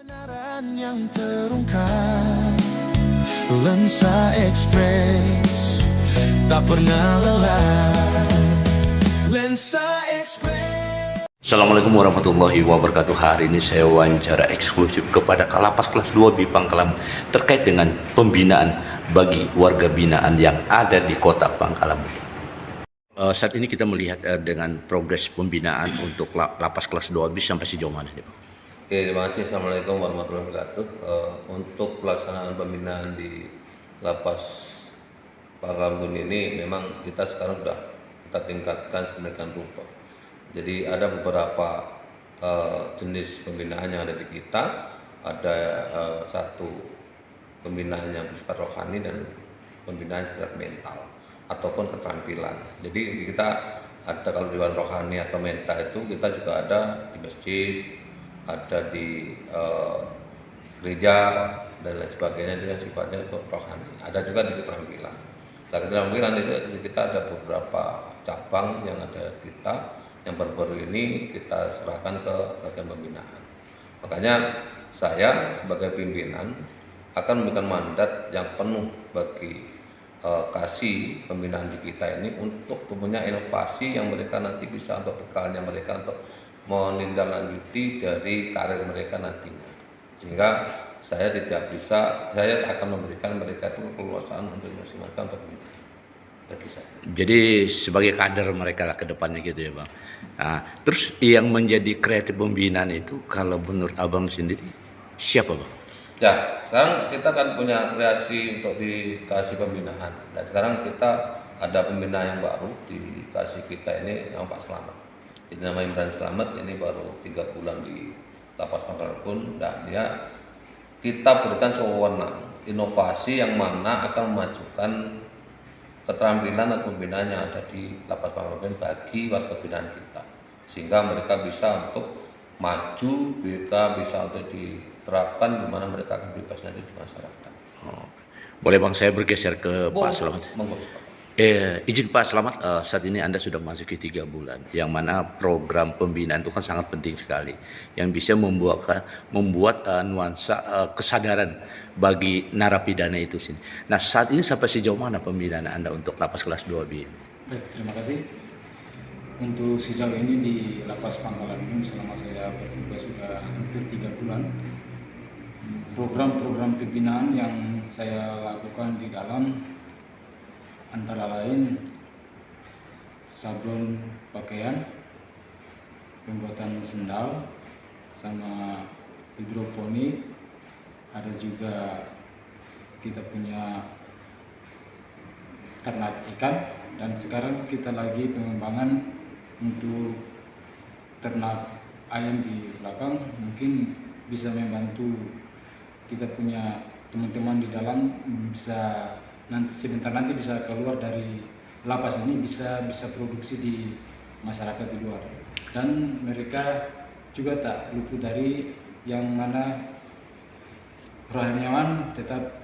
Kebenaran yang terungkap, Lensa Express tak pernah lelah. Lensa Express. Assalamualaikum warahmatullahi wabarakatuh. Hari ini saya wawancara eksklusif kepada Kalapas kelas 2 Bipangkalam terkait dengan pembinaan bagi warga binaan yang ada di kota Pangkalan. Saat ini kita melihat dengan progres pembinaan untuk lapas kelas 2 bis sampai sejauh mana nih, Pak? Oke, terima kasih. Assalamualaikum warahmatullahi wabarakatuh. Untuk pelaksanaan pembinaan di Lapas Pangkalan ini memang kita sekarang sudah kita tingkatkan sedemikian rupa. Jadi ada beberapa jenis pembinaan yang ada di kita. Ada satu pembinaan yang bersifat rohani dan pembinaan bersifat mental ataupun keterampilan. Jadi di kita ada, kalau di rohani atau mental itu kita juga ada di masjid, ada di gereja dan lain sebagainya, itu yang sifatnya untuk rohani. Ada juga di keterampilan. Nah, keterampilan itu kita ada beberapa cabang yang ada di kita, yang baru-baru ini kita serahkan ke bagian pembinaan. Makanya saya sebagai pimpinan akan memberikan mandat yang penuh bagi kasih pembinaan di kita ini untuk mempunyai inovasi yang mereka nanti bisa untuk bekalnya mereka untuk menindaklanjuti dari karir mereka nantinya, sehingga saya akan memberikan mereka itu keleluasaan untuk maksimalkan untuk bagi saya. Jadi sebagai kader mereka lah ke depannya gitu ya, Bang. Nah, terus yang menjadi kreatif pembinaan itu kalau menurut Abang sendiri siapa, Bang? Ya, sekarang kita kan punya kreasi untuk dikasih pembinaan. Dan sekarang kita ada pembina yang baru dikasih kita ini, yang Pak Slamet. Jadi nama Imran Slamet ini baru 3 bulan di Lapas Pangkalan pun, dan dia kita berikan sewenang inovasi yang mana akan memajukan keterampilan dan pembinaan yang ada di Lapas Pangkalan bagi warga binaan kita, sehingga mereka bisa untuk maju, mereka bisa untuk diterapkan di mana mereka akan bebas nanti di masyarakat. Oh, boleh Bang saya bergeser ke Pak Slamet? Izin Pak Slamet, saat ini Anda sudah memasuki 3 bulan, yang mana program pembinaan itu kan sangat penting sekali, yang bisa membuat nuansa kesadaran bagi narapidana itu sini. Nah, saat ini sampai sejauh mana pembinaan Anda untuk lapas kelas 2B ini? Baik, terima kasih. Untuk sejauh ini di Lapas Pangkalan Bun selama saya bertugas sudah hampir 3 bulan, program-program pembinaan yang saya lakukan di dalam antara lain sablon pakaian, pembuatan sendal, sama hidroponik, ada juga kita punya ternak ikan, dan sekarang kita lagi pengembangan untuk ternak ayam di belakang. Mungkin bisa membantu kita punya teman-teman di dalam, bisa sebentar nanti bisa keluar dari lapas ini, bisa produksi di masyarakat di luar, dan mereka juga tak luput dari yang mana rohaniawan tetap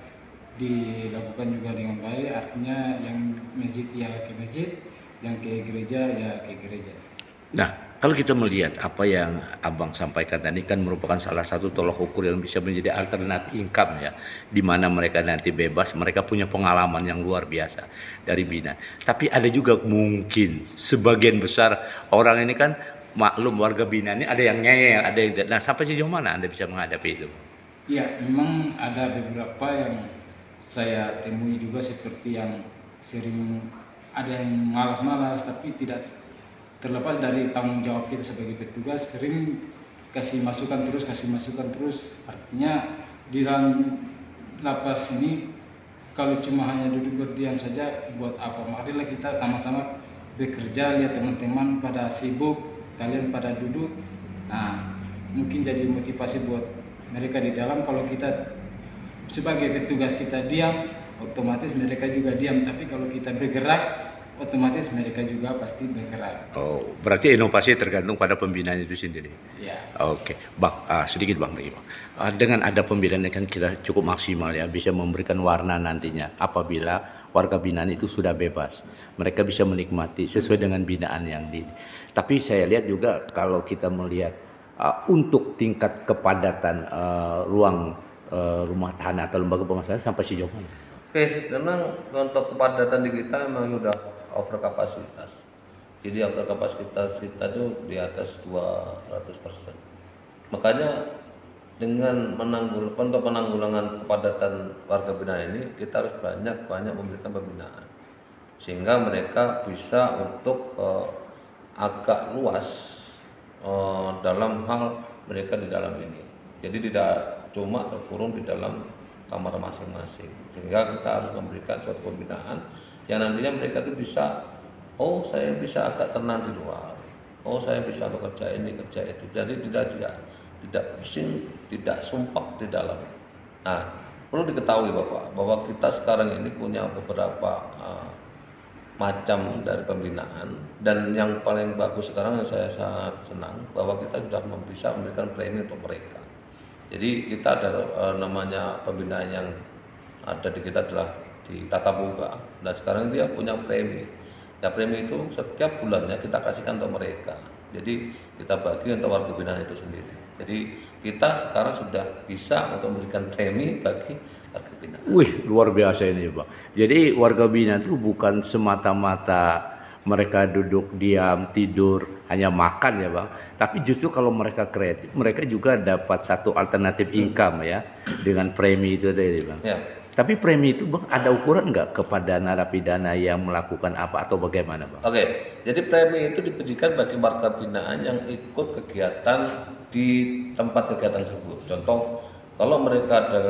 dilakukan juga dengan baik. Artinya yang masjid ya ke masjid, yang ke gereja ya ke gereja. Nah, kalau kita melihat apa yang Abang sampaikan tadi kan merupakan salah satu tolak ukur yang bisa menjadi alternatif income ya, di mana mereka nanti bebas, mereka punya pengalaman yang luar biasa dari binaan. Tapi ada juga mungkin sebagian besar orang ini kan maklum warga binaan ini ada yang ngeyel, ada yang nah sampai sejauh mana Anda bisa menghadapi itu? Iya, memang ada beberapa yang saya temui juga, seperti yang sering ada yang malas-malas, tapi tidak terlepas dari tanggung jawab kita sebagai petugas, sering kasih masukan terus. Artinya di dalam lapas ini kalau cuma hanya duduk berdiam saja buat apa? Marilah kita sama-sama bekerja, lihat teman-teman pada sibuk, kalian pada duduk. Nah, mungkin jadi motivasi buat mereka di dalam. Kalau kita sebagai petugas kita diam, otomatis mereka juga diam. Tapi kalau kita bergerak, otomatis mereka juga pasti bergerak. Oh, berarti inovasi tergantung pada pembinaan itu sendiri. Ya. Oke, Bang, sedikit Bang lagi Bang. Dengan ada pembinaan kan kita cukup maksimal ya, bisa memberikan warna nantinya apabila warga binaan itu sudah bebas. Mereka bisa menikmati sesuai dengan binaan yang di. Tapi saya lihat juga kalau kita melihat untuk tingkat kepadatan ruang rumah tahanan atau lembaga pemasyarakatan sampai sejauh mana? Oke, memang untuk kepadatan di kita memang sudah over kapasitas. Jadi over kapasitas kita itu di atas 200%. Makanya dengan untuk penanggulangan kepadatan warga binaan ini kita harus banyak memberikan pembinaan sehingga mereka bisa untuk agak luas dalam hal mereka di dalam ini. Jadi tidak cuma terkurung di dalam kamar masing-masing, sehingga kita harus memberikan suatu pembinaan yang nantinya mereka itu bisa, oh saya bisa agak tenang di luar, oh saya bisa bekerja ini kerja itu, jadi tidak pusing, tidak sumpah di dalam. Nah, perlu diketahui Bapak bahwa kita sekarang ini punya beberapa macam dari pembinaan, dan yang paling bagus sekarang yang saya sangat senang bahwa kita sudah bisa memberikan premi untuk mereka. Jadi kita ada namanya pembinaan yang ada di kita adalah di Tata Boga, dan sekarang dia punya premi. Ya premi itu setiap bulannya kita kasihkan untuk mereka. Jadi kita bagi untuk warga binaan itu sendiri. Jadi kita sekarang sudah bisa untuk memberikan premi bagi warga binaan. Wih, luar biasa ini Pak. Jadi warga binaan itu bukan semata-mata mereka duduk diam tidur hanya makan ya Bang, tapi justru kalau mereka kreatif mereka juga dapat satu alternatif income ya dengan premi itu tadi Bang. Ya. Tapi premi itu Bang ada ukuran nggak kepada narapidana yang melakukan apa atau bagaimana Bang? Oke, jadi premi itu diberikan bagi warga binaan yang ikut kegiatan di tempat kegiatan tersebut. Contoh, kalau mereka ada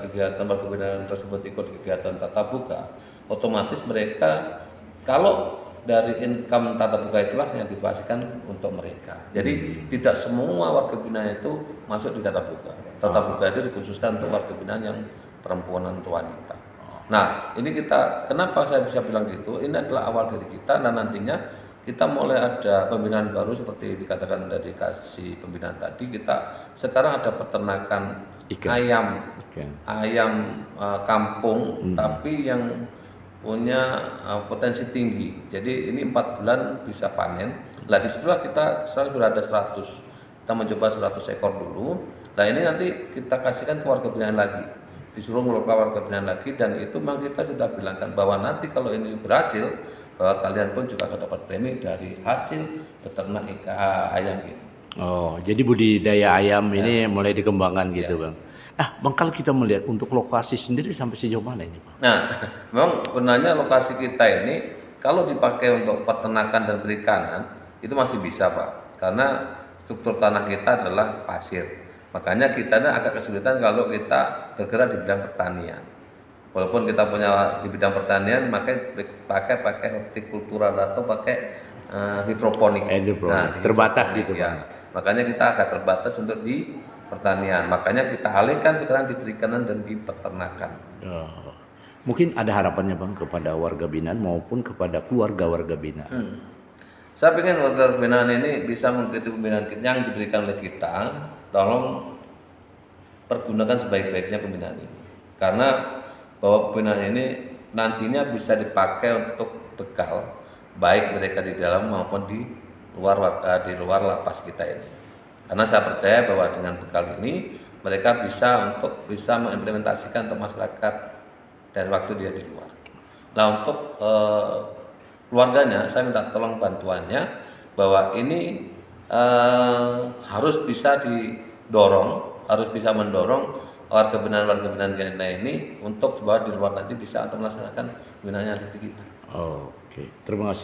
kegiatan warga binaan tersebut ikut kegiatan Tata Boga, otomatis mereka kalau dari income Tata Boga itulah yang dipastikan untuk mereka. Jadi tidak semua warga binaan itu masuk di Tata Boga. Tata Boga itu dikhususkan untuk warga binaan yang perempuan atau wanita. Nah, ini kita, kenapa saya bisa bilang gitu? Ini adalah awal dari kita, dan nantinya kita mulai ada pembinaan baru seperti dikatakan dari kasih pembinaan tadi. Kita sekarang ada peternakan ayam kampung, tapi yang punya potensi tinggi. Jadi ini 4 bulan bisa panen. Lah disitulah kita sekarang sudah ada 100. Kita mencoba 100 ekor dulu. Nah ini nanti kita kasihkan ke warga binaan lagi. Disuruh mengelola warga binaan lagi, dan itu memang kita sudah bilangkan bahwa nanti kalau ini berhasil, bahwa kalian pun juga akan dapat premi dari hasil peternak ayam ini. Oh, jadi budidaya ayam ini mulai dikembangkan gitu Bang. Nah, Bang kalau kita melihat untuk lokasi sendiri sampai sejauh mana ini Bang? Nah, memang sebenarnya lokasi kita ini kalau dipakai untuk peternakan dan perikanan itu masih bisa Pak, karena struktur tanah kita adalah pasir. Makanya kita agak kesulitan kalau kita bergerak di bidang pertanian. Walaupun kita punya di bidang pertanian, maka pakai hortikultura atau pakai hidroponik. Nah, terbatas gitu ya. Bang. Makanya kita agak terbatas untuk di pertanian. Makanya kita alihkan sekarang di perikanan dan di peternakan. Oh. Mungkin ada harapannya Bang kepada warga binaan maupun kepada keluarga-warga binaan. Saya ingin warga binaan ini bisa mengikuti pembinaan yang diberikan oleh kita. Tolong pergunakan sebaik-baiknya pembinaan ini, karena bahwa pembinaan ini nantinya bisa dipakai untuk bekal baik mereka di dalam maupun di luar lapas kita ini. Karena saya percaya bahwa dengan bekal ini mereka bisa mengimplementasikan untuk masyarakat dari waktu dia di luar. Nah untuk keluarganya saya minta tolong bantuannya bahwa ini harus bisa mendorong warga binaan kita ini untuk bahwa di luar nanti bisa untuk melaksanakan pembinaannya di kita. Oke, terima kasih.